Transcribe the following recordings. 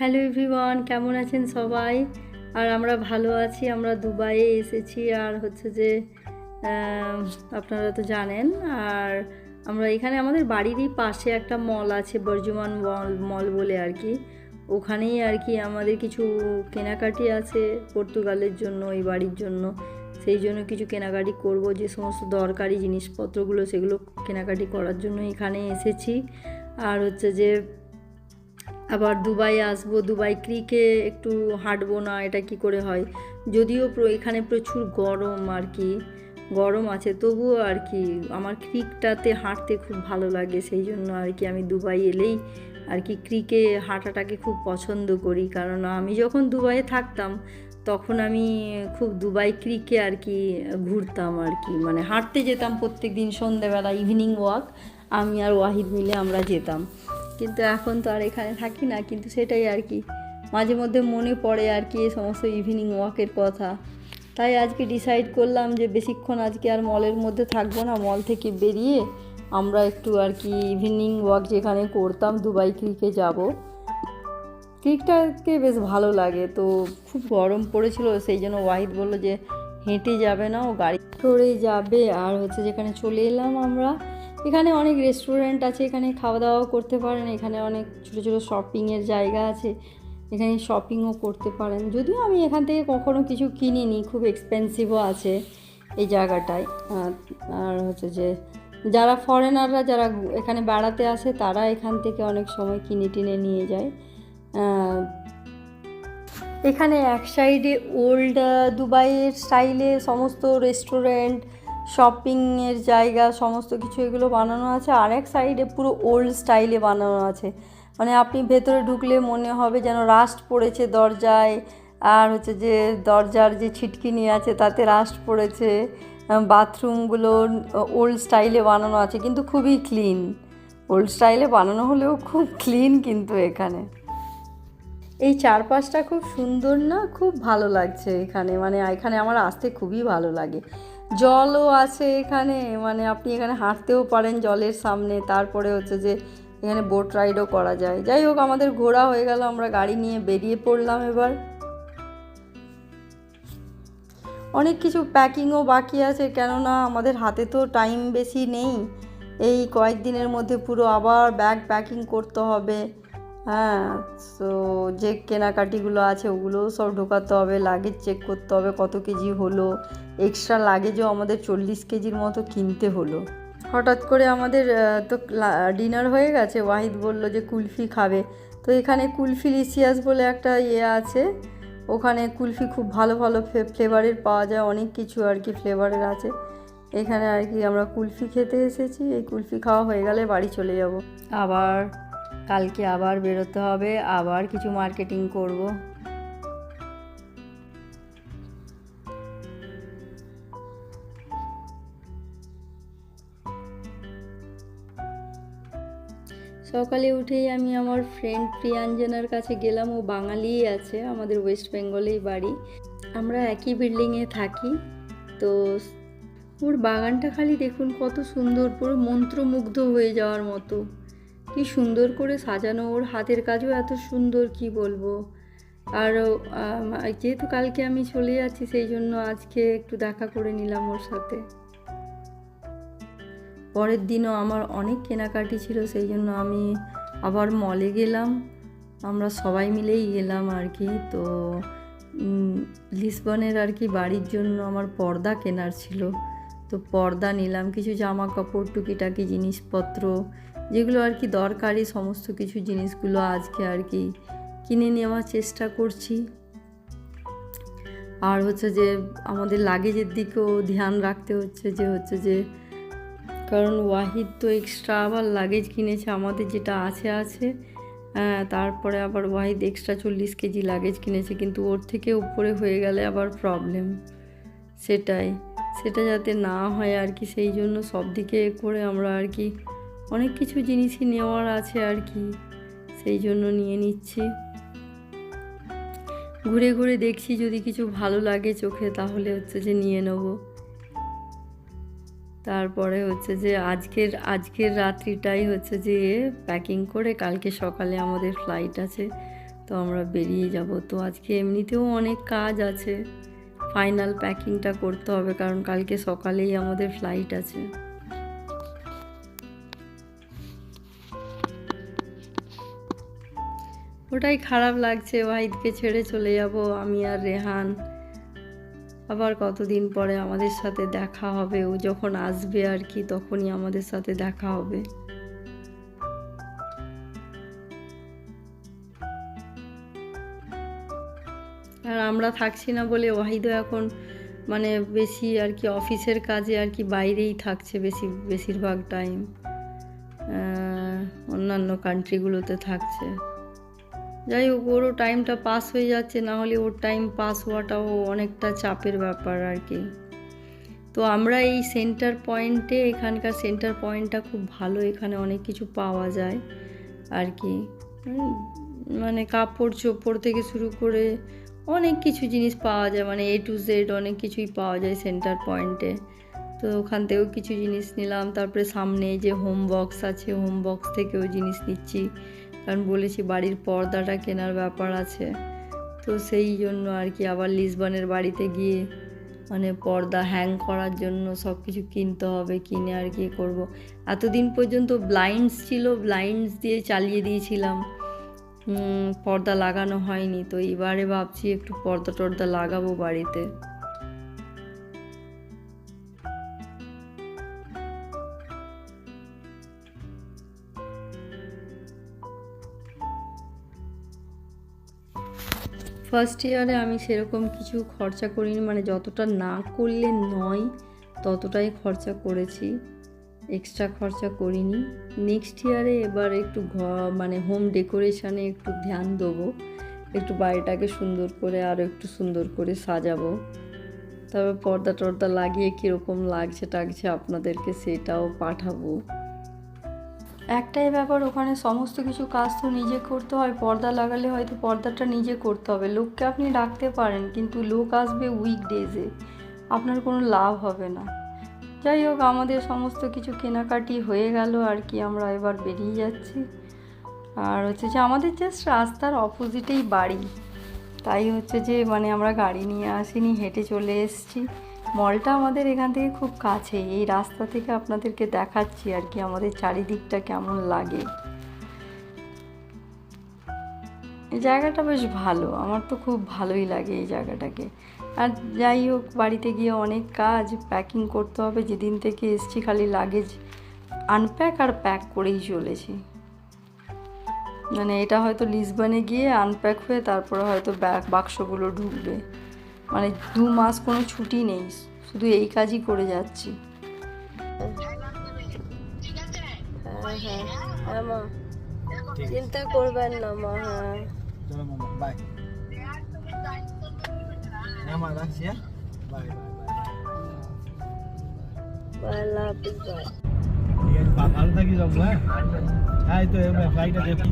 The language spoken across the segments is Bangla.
হ্যালো এভরিওয়ান, কেমন আছেন সবাই? আর আমরা ভালো আছি। আমরা দুবাইয়ে এসেছি আর হচ্ছে যে আহ, আপনারা তো জানেন। আর আমরা এখানে আমাদের বাড়িরই পাশে একটা মল আছে, বর্জমান মল মল বলে আর কি। ওখানেই আর কি আমাদের কিছু কেনাকাটি আছে পর্তুগালের জন্য, এই বাড়ির জন্য। সেই জন্য কিছু কেনাকাটি করব, যে সমস্ত দরকারি জিনিসপত্রগুলো সেগুলো কেনাকাটি করার জন্য এখানে এসেছি। আর হচ্ছে যে আবার দুবাই আসবো, দুবাই ক্রিকে একটু হাঁটবো না, এটা কি করে হয়? যদিও এখানে প্রচুর গরম আর কি, গরম আছে, তবুও আর কি আমার ক্রিকটাতে হাঁটতে খুব ভালো লাগে। সেই জন্য আর কি আমি দুবাই এলেই আর কি ক্রিকে হাঁটাটাকে খুব পছন্দ করি। কারণ আমি যখন দুবাইয়ে থাকতাম তখন আমি খুব দুবাই ক্রিকে আর কি ঘুরতাম আর কি, মানে হাঁটতে যেতাম প্রত্যেক দিন সন্ধ্যেবেলা, ইভিনিং ওয়াক আমি আর ওয়াহিদ মিলে আমরা যেতাম। কিন্তু এখন তো আর এখানে থাকি না, কিন্তু সেটাই আর কি মাঝে মধ্যে মনে পড়ে আর কি এই সমস্ত ইভিনিং ওয়াকের কথা। তাই আজকে ডিসাইড করলাম যে বেশিক্ষণ আজকে আর মলের মধ্যে থাকবো না, মল থেকে বেরিয়ে আমরা একটু আর কি ইভিনিং ওয়াক যেখানে করতাম দুবাই ক্রিকে যাব। ক্রিকটাকে বেশ ভালো লাগে, তো খুব গরম পড়েছিল, সেই জন্য ওয়াহিদ বললো যে হেঁটে যাবে না, ও গাড়ি করেই যাবে। আর হচ্ছে যেখানে চলে এলাম আমরা, এখানে অনেক রেস্টুরেন্ট আছে, এখানে খাওয়া দাওয়াও করতে পারেন। এখানে অনেক ছোটো ছোটো শপিংয়ের জায়গা আছে, এখানে শপিংও করতে পারেন। যদিও আমি এখান থেকে কখনো কিছু কিনিনি, খুব এক্সপেন্সিভও আছে এই জায়গাটায়। আর হচ্ছে যে যারা ফরেনাররা যারা এখানে বেড়াতে আসে তারা এখান থেকে অনেক সময় কিনে টিনে নিয়ে যায়। এখানে এক সাইডে ওল্ড দুবাইয়ের স্টাইলে সমস্ত রেস্টুরেন্ট, শপিংয়ের জায়গা, সমস্ত কিছু এগুলো বানানো আছে। আর এক সাইডে পুরো ওল্ড স্টাইলে বানানো আছে, মানে আপনি ভেতরে ঢুকলে মনে হবে যেন রাস্ট পড়েছে দরজায়। আর হচ্ছে যে দরজার যে ছিটকিনি আছে তাতে রাস্ট পড়েছে। বাথরুমগুলো ওল্ড স্টাইলে বানানো আছে, কিন্তু খুবই ক্লিন। ওল্ড স্টাইলে বানানো হলেও খুব ক্লিন কিন্তু এখানে। এই চারপাশটা খুব সুন্দর না, খুব ভালো লাগছে এখানে, মানে এখানে আমার আসতে খুবই ভালো লাগে। জলও আছে এখানে, মানে আপনি এখানে হাঁটতেও পারেন জলের সামনে। তারপরে হচ্ছে যে এখানে বোট রাইডও করা যায়। যাই হোক, আমাদের ঘোরা হয়ে গেল, আমরা গাড়ি নিয়ে বেরিয়ে পড়লাম। এবার অনেক কিছু প্যাকিংও বাকি আছে, কেননা আমাদের হাতে তো টাইম বেশি নেই। এই কয়েকদিনের মধ্যে পুরো আবার ব্যাগ প্যাকিং করতে হবে। হ্যাঁ, তো যে কেনাকাটিগুলো আছে ওগুলোও সব ঢোকাতে হবে, লাগেজ চেক করতে হবে কত কেজি হলো। এক্সট্রা লাগেজও আমাদের 40 কেজির মতো কিনতে হলো। হঠাৎ করে আমাদের তো ডিনার হয়ে গেছে, ওয়াহিদ বলল যে কুলফি খাবে। তো এখানে কুলফি লিসিয়াস বলে একটা আছে, ওখানে কুলফি খুব ভালো ভালো ফ্লেভারের পাওয়া যায়, অনেক কিছু আর কি ফ্লেভারের আছে এখানে আর কি। আমরা কুলফি খেতে এসেছি, এই কুলফি খাওয়া হয়ে গেলে বাড়ি চলে যাব। আবার কালকে আবার বেরোতে হবে, আবার কিছু মার্কেটিং করব। সকালে উঠেই আমি আমার ফ্রেন্ড প্রিয়াঞ্জনার কাছে গেলাম। ও বাঙালিই আছে, আমাদের ওয়েস্ট বেঙ্গলেই বাড়ি, আমরা একই বিল্ডিংয়ে থাকি। তো ওর বাগানটা খালি দেখুন কত সুন্দর, পুরো মন্ত্রমুগ্ধ হয়ে যাওয়ার মতো। কি সুন্দর করে সাজানো, ওর হাতের কাজও এত সুন্দর, কি বলবো। আর যেহেতু কালকে আমি চলে যাচ্ছি, সেই জন্য আজকে একটু দেখা করে নিলাম ওর সাথে। পরের দিনও আমার অনেক কেনাকাটি ছিল, সেই জন্য আমি আবার মলে গেলাম। আমরা সবাই মিলেই গেলাম আর কি। তো লিসবনের আর কি বাড়ির জন্য আমার পর্দা কেনার ছিল, তো পর্দা নিলাম, কিছু জামা কাপড়, টুকিটাকি জিনিসপত্র যেগুলো আর কি দরকারি, সমস্ত কিছু জিনিসগুলো আজকে আর কি কিনে নেওয়ার চেষ্টা করছি। আর হচ্ছে যে আমাদের লাগেজের দিকেও ধ্যান রাখতে হচ্ছে যে কারণ ওয়াহিদ তো এক্সট্রা আবার লাগেজ কিনেছে, আমাদের যেটা আছে তারপরে আবার ওয়াহিদ এক্সট্রা 40 কেজি লাগেজ কিনেছে, কিন্তু ওর থেকে উপরে হয়ে গেলে আবার প্রবলেম। সেটা যাতে না হয় আর কি, সেই জন্য সব দিকে করে আমরা আর কি অনেক কিছু জিনিসই নেওয়ার আছে আর কি, সেই জন্য নিয়ে নিচ্ছি। ঘুরে ঘুরে দেখছি যদি কিছু ভালো লাগে চোখে, তাহলে হচ্ছে যে নিয়ে নেব। তারপরে হচ্ছে যে আজকের রাত্রিটাই হচ্ছে যে প্যাকিং করে, কালকে সকালে আমাদের ফ্লাইট আছে। তো আমরা বেরিয়ে যাব। তো আজকে এমনিতেও অনেক কাজ আছে, ফাইনাল প্যাকিংটা করতে হবে কারণ কালকে সকালেই আমাদের ফ্লাইট আছে। ওটাই খারাপ লাগছে, ওয়াহিদকে ছেড়ে চলে যাব আমি আর রেহান। আবার কতদিন পরে আমাদের সাথে দেখা হবে, ও যখন আসবে আর কি তখনই আমাদের সাথে দেখা হবে। আর আমরা থাকছি না বলে ওয়াহিদও এখন মানে বেশি আর কি অফিসের কাজে আর কি বাইরেই থাকছে বেশিরভাগ টাইম, অন্যান্য কান্ট্রিগুলোতে থাকছে। যাই হোক, ওরও টাইমটা পাস হয়ে যাচ্ছে, না হলে ওর টাইম পাস হওয়াটাও অনেকটা চাপের ব্যাপার আর কি। তো আমরা এই সেন্টার পয়েন্টে, এখানকার সেন্টার পয়েন্টটা খুব ভালো, এখানে অনেক কিছু পাওয়া যায় আর কি, মানে কাপড় চোপড় থেকে শুরু করে অনেক কিছু জিনিস পাওয়া যায়, মানে A to Z অনেক কিছুই পাওয়া যায় সেন্টার পয়েন্টে। তো ওখান থেকেও কিছু জিনিস নিলাম, তারপরে সামনে যে হোম বক্স আছে, হোম বক্স থেকেও জিনিস নিচ্ছি, কারণ বলেছি বাড়ির পর্দাটা কেনার ব্যাপার আছে। তো সেই জন্য আর কি আবার লিসবনের বাড়িতে গিয়ে মানে পর্দা হ্যাং করার জন্য সব কিছু কিনতে হবে, কিনে আর কি করব। এতদিন পর্যন্ত ব্লাইন্ডস ছিল, ব্লাইন্ডস দিয়ে চালিয়ে দিয়েছিলাম, পর্দা লাগানো হয়নি। তো এবারে ভাবছি একটু পর্দা টর্দা লাগাবো বাড়িতে। ফার্স্ট ইয়ারে আমি সেরকম কিছু খরচা করিনি, মানে যতটা না করলে নয় ততটাই খরচা করেছি, এক্সট্রা খরচা করিনি। নেক্সট ইয়ারে এবার একটু মানে হোম ডেকোরেশনে একটু ধ্যান দেবো, একটু বাড়িটাকে সুন্দর করে আরও একটু সুন্দর করে সাজাবো। তবে পর্দা টর্দা লাগিয়ে কীরকম লাগছে টাগছে আপনাদেরকে সেটাও পাঠাবো। একটাই ব্যাপার, ওখানে সমস্ত কিছু কাজ তো নিজে করতে হয়। পর্দা লাগালে হয়তো পর্দাটা নিজে করতে হবে, লোককে আপনি ডাকতে পারেন কিন্তু লোক আসবে উইকডেজে, আপনার কোনো লাভ হবে না। যাই হোক, আমাদের সমস্ত কিছু কেনাকাটি হয়ে গেল আর কি, আমরা এবার বেরিয়ে যাচ্ছি। আর হচ্ছে যে আমাদের জাস্ট রাস্তার অপোজিটেই বাড়ি, তাই হচ্ছে যে মানে আমরা গাড়ি নিয়ে আসিনি, হেঁটে চলে এসেছি। মলটা আমাদের এখান থেকে খুব কাছে, এই রাস্তা থেকে আপনাদেরকে দেখাচ্ছি আর কি আমাদের চারিদিকটা কেমন লাগে। এই জায়গাটা বেশ ভালো, আমার তো খুব ভালোই লাগে এই জায়গাটাকে। আর যাই হোক, বাড়িতে গিয়ে অনেক কাজ, প্যাকিং করতে হবে। যেদিন থেকে এসছি খালি লাগেজ আনপ্যাক আর প্যাক করেই চলেছি। মানে এটা হয়তো লিসবনে গিয়ে আনপ্যাক হয়ে তারপরে হয়তো বাক্সগুলো ঢুকবে। মানে 2 মাস কোনো ছুটি নেই, শুধু এই কাজই করে যাচ্ছি। হ্যাঁ হ্যাঁ হ্যাঁ মা, চিন্তা করবেন না মা। হ্যাঁ চলো মামা, বাই। হ্যাঁ মা, রাখছি। হ্যাঁ, bye bye bye. Bye, love you, bye. ঠিক আছে, ভালো থাকি যাবো। হ্যাঁ হ্যাঁ, তো ফ্লাইটটা দেখি।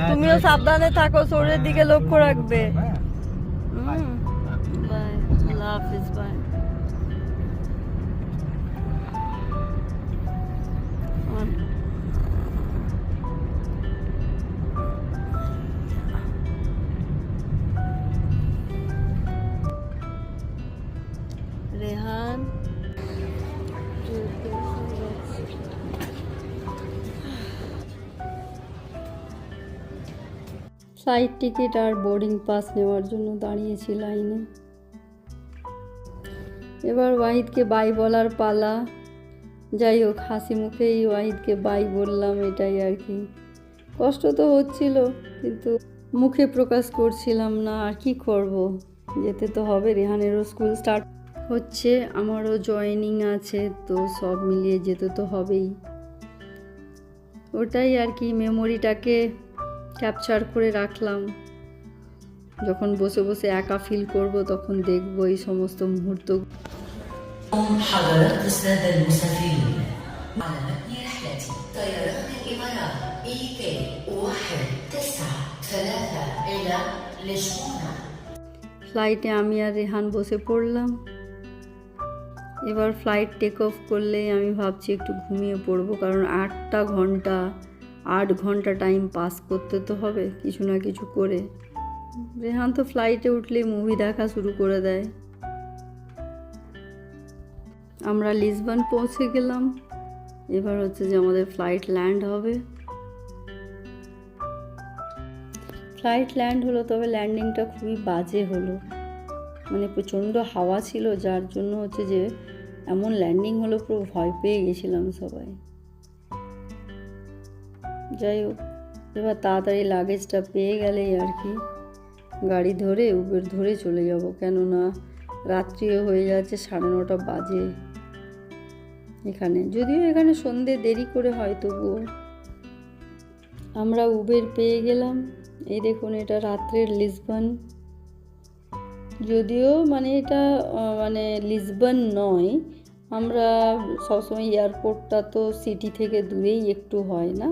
তুমিও সাবধানে থাকো, শরীরের দিকে লক্ষ্য রাখবে। Bye, love is, bye. Rehan flight ticket আর বোর্ডিং পাস নেওয়ার জন্য দাঁড়িয়েছি লাইনে। এবার ওয়াহিদকে বাই বলার পালা। যাই হোক, হাসি মুখেই ওয়াহিদকে বাই বললাম, এটাই আর কি। কষ্ট তো হচ্ছিল কিন্তু মুখে প্রকাশ করছিলাম না, আর কি করব, যেতে তো হবে। রেহানেরও স্কুল স্টার্ট হচ্ছে, আমারও জয়েনিং আছে, তো সব মিলিয়ে যেতে তো হবেই। ওটাই আর কি, মেমোরিটাকে ক্যাপচার করে রাখলাম। যখন বসে বসে একা ফিল করব তখন দেখব এই সমস্ত মুহূর্ত। حضرات السادة المسافرين على متن رحلة طيران الإمارات EK 193 إلى لشبونة। ফ্লাইটে আমি আর রেহান বসে পড়লাম। এবার ফ্লাইট টেক অফ করলেই আমি ভাবছি একটু ঘুমিয়ে পড়বো, কারণ 8 ঘন্টা টাইম পাস করতে তো হবে কিছু না কিছু করে। রেহান তো ফ্লাইটে উঠলেই মুভি দেখা শুরু করে দেয়। আমরা লিসবন পৌঁছে গেলাম, এবার হচ্ছে যে আমাদের ফ্লাইট ল্যান্ড হবে। ফ্লাইট ল্যান্ড হলো, তবে ল্যান্ডিংটা খুবই বাজে হলো, মানে প্রচণ্ড হাওয়া ছিল, যার জন্য হচ্ছে যে এমন ল্যান্ডিং হলো পুরো ভয় পেয়ে গেছিলাম সবাই। যাই হোক, এবার তাড়াতাড়ি লাগেজটা পেয়ে গেলেই আর কি গাড়ি ধরে উবের ধরে চলে যাব, কেননা রাত্রিও হয়ে যাচ্ছে, 9:30 বাজে এখানে। যদিও এখানে সন্ধে দেরি করে হয়, তবুও আমরা উবের পেয়ে গেলাম। এই দেখুন, এটা রাত্রের লিসবন। যদিও মানে এটা মানে লিসবন নয়, আমরা সবসময় এয়ারপোর্টটা তো সিটি থেকে দূরেই একটু হয় না,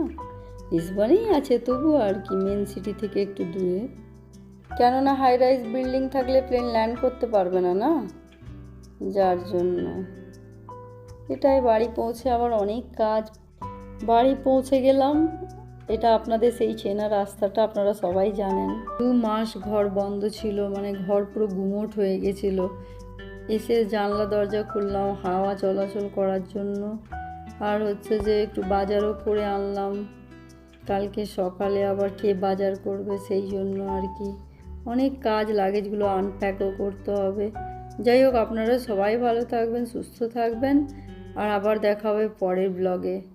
লিসবনেই আছে তবুও আর কি, মেন সিটি থেকে একটু দূরে, কেননা হাই রাইজ বিল্ডিং থাকলে প্লেন ল্যান্ড করতে পারবে না, যার জন্য। এটাই বাড়ি পৌঁছে আবার অনেক কাজ। বাড়ি পৌঁছে গেলাম, এটা আপনাদের সেই চেনা রাস্তাটা, আপনারা সবাই জানেন। 2 মাস ঘর বন্ধ ছিল, মানে ঘর পুরো গুমোট হয়ে গেছিল। এসে জানলা দরজা খুললাম হাওয়া চলাচল করার জন্য, আর হচ্ছে যে একটু বাজারও করে আনলাম, কালকে সকালে আবার কে বাজার করবে সেই জন্য আর কি। অনেক কাজ, লাগেজগুলো আনপ্যাকও করতে হবে। যাই হোক, আপনারা সবাই ভালো থাকবেন, সুস্থ থাকবেন, আর আবার দেখা হবে পরের ব্লগে।